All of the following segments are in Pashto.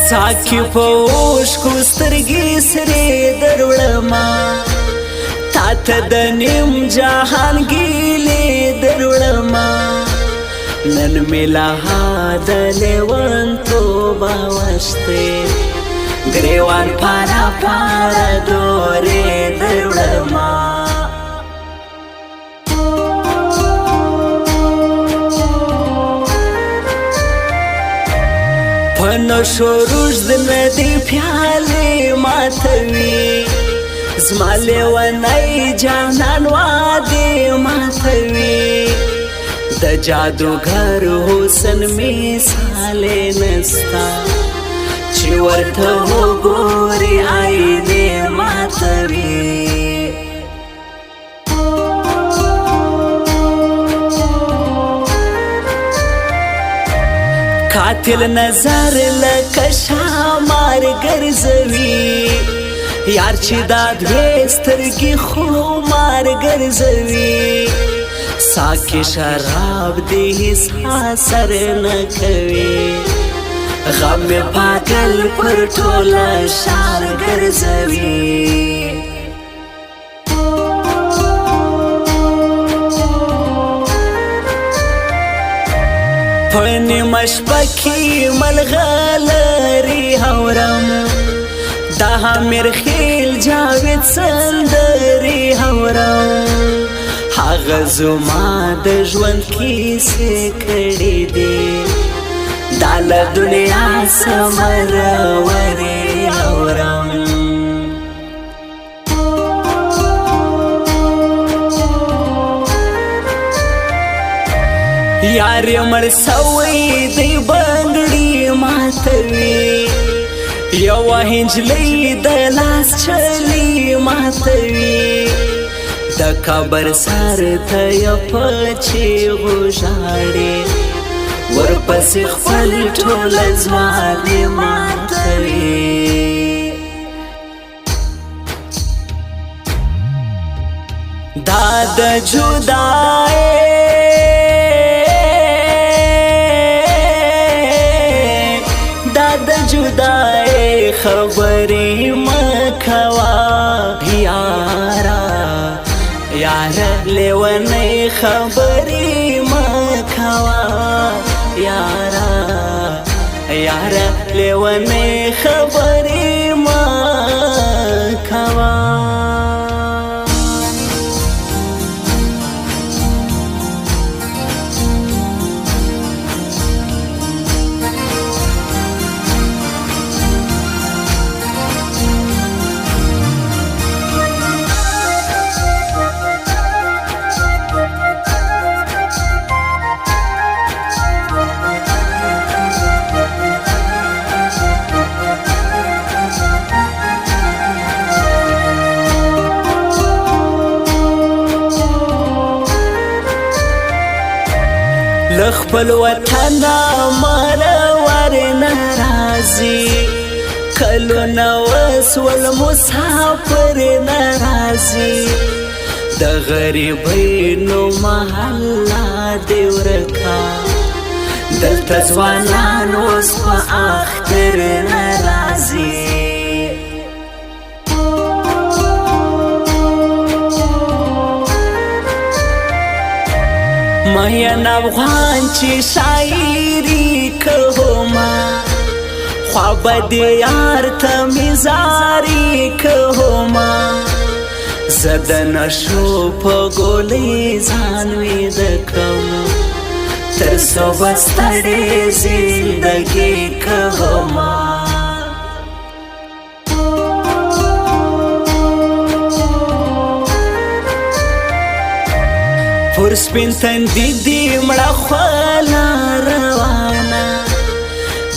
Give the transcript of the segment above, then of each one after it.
ساکی پوش کو سترگی سری دروڑما تا تا د نیم جهان گیلی دروڑما نن ملا د لیوان تو باوشته گریوان پارا پارا دوری دروڑما پنو شوروش د ندی پیالی ماتوی زما لیونی جانان وادی ماتوی د جادوگر حسن مثال نستا چې ورته وګوري عینې ماتوي قاتل نظر لکه شامار ګرځوي یار چې دا دوې سترګې خمار ګرځوي ساکي شراب دې احساس نه کوي غم پاگل پر ټوله شار ګرځوي پنی مشبکی ملغلری هورم دا همیر خیل جاوید سندری هورم هغه زما د ژوند کیسې کړې دي دا له دنیا سمروري اورم یار مړ سوی دی بنګړي ماتوي یو هنجلې د لاس چلی ماتوي د قبر سر ته یو پچی غوژاړي ورپسې خپل ټول ځواني ماتوي دا د جدای جدای خبری مکوا یارا یارا لیونی خبری مکوا یارا یارا لیونی خبری مکوا لخپل وطن مرور ناراضي کلو نوس ول مسافر ناراضي د غریبینو محله دی ورکا دلته ځوانان اوس په اختر ناراضي مین افغان چې شاعري کوما خواب دې یار ته مزاري کوما زد نشو په ګولې ځان وېد کوم تر څو بستړې زندګي کوما پر سپین تندی دی مړه خواله روانه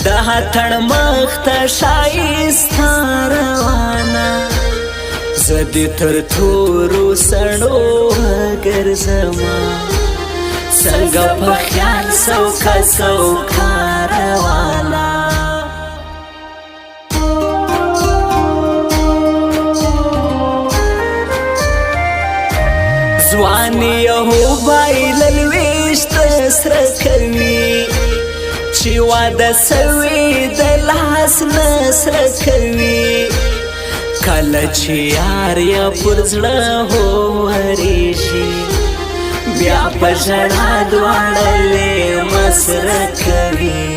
د هتړ مخته ښایسته روانه زه دې تر تورو سړو ګرځمه څنګه په خیال سوکه سوکه روانه ځواني یو بایلل ویشت سره کوي چې واده سوي د لاس نسر کوي کله چې یار یا پر زړه هوریږي بیا په ژړا دواړه لیمه سره کوي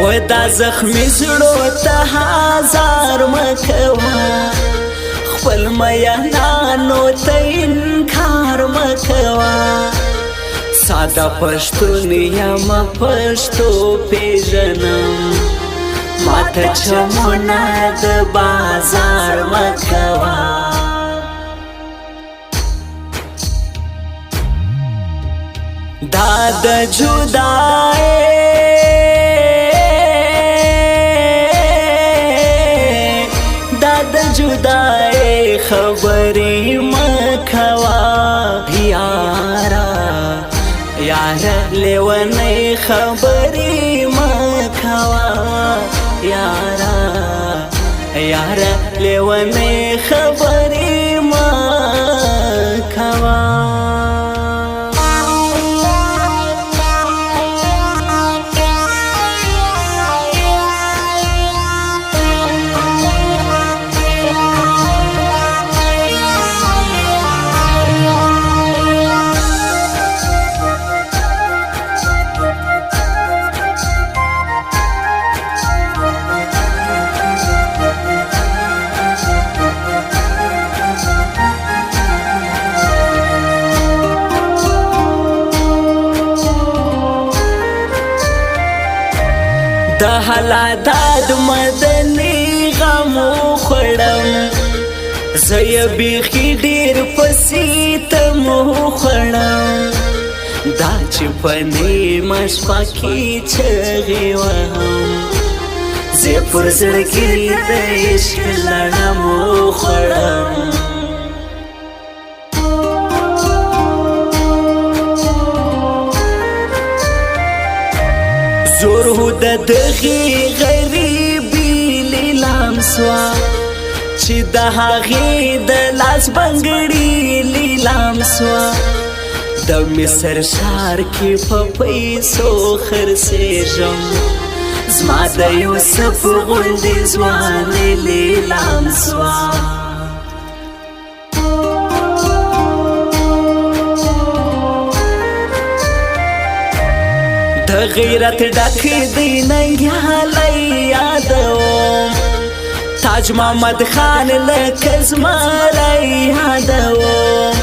و دا زخمی زړو ته هزار مکوه خپل میانانو ته انکار مکوه ساده پښتون یم پښتو پیژنم ماته چمونه د بازار مکوه دا د جدای جدای خبری مکوا یارا یارا لیونی خبری مکوا یارا یارا لیونی خبری مکوا د حلاداد مدني غمو خړم زه بیخي ډیر پسې تمو خړم دا چې پنې مشپا کې چغې وهم زه پر زړګي د عشق لړمو خړم زور هو د دغې غریبي لیلام سوا چې د هغې د لاس بنګړي لیلام سوا د مصر ښار کې په پیسو خرڅېږم زما د یوسف غوندې ځوانې لیلام سوا غیرت ډک دی ننګیالی یادوم تاج محمد خان لکه زمری یادوم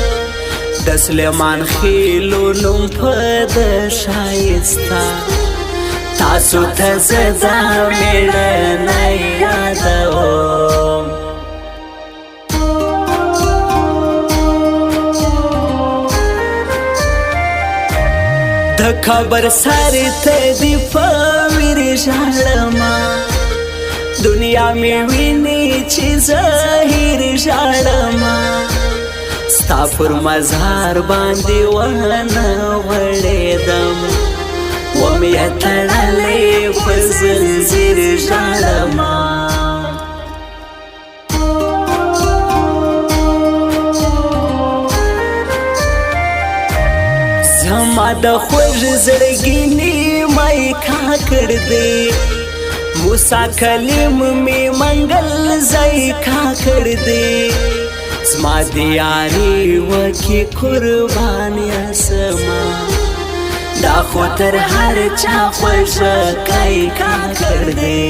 د سلیمان خېلو نوم په د ښایسته تاسو ته زه دا مېړنی یادوم د قبر سر ته دی په ویر ژاړمه دنیا مې ویني چې ظاهر ژاړمه ستا پر مزار باندې ونه وړېدم ومې تړلی په زنځیر ژاړمه زما د خوږ زړګي نیمه کاکړ دی موسی کلیم مې منګل ځای کاکړ دی زما د یاري وکې قربان یاسما دا خو تر هر چا خوږکی کاکړ دی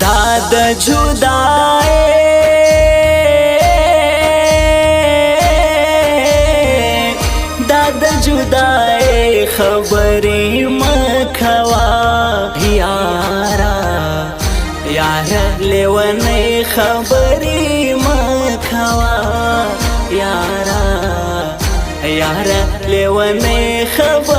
دا د جدای جدای خبری مکوا یارا یارا لیونی خبری مکوا یارا یارا لیونی خبری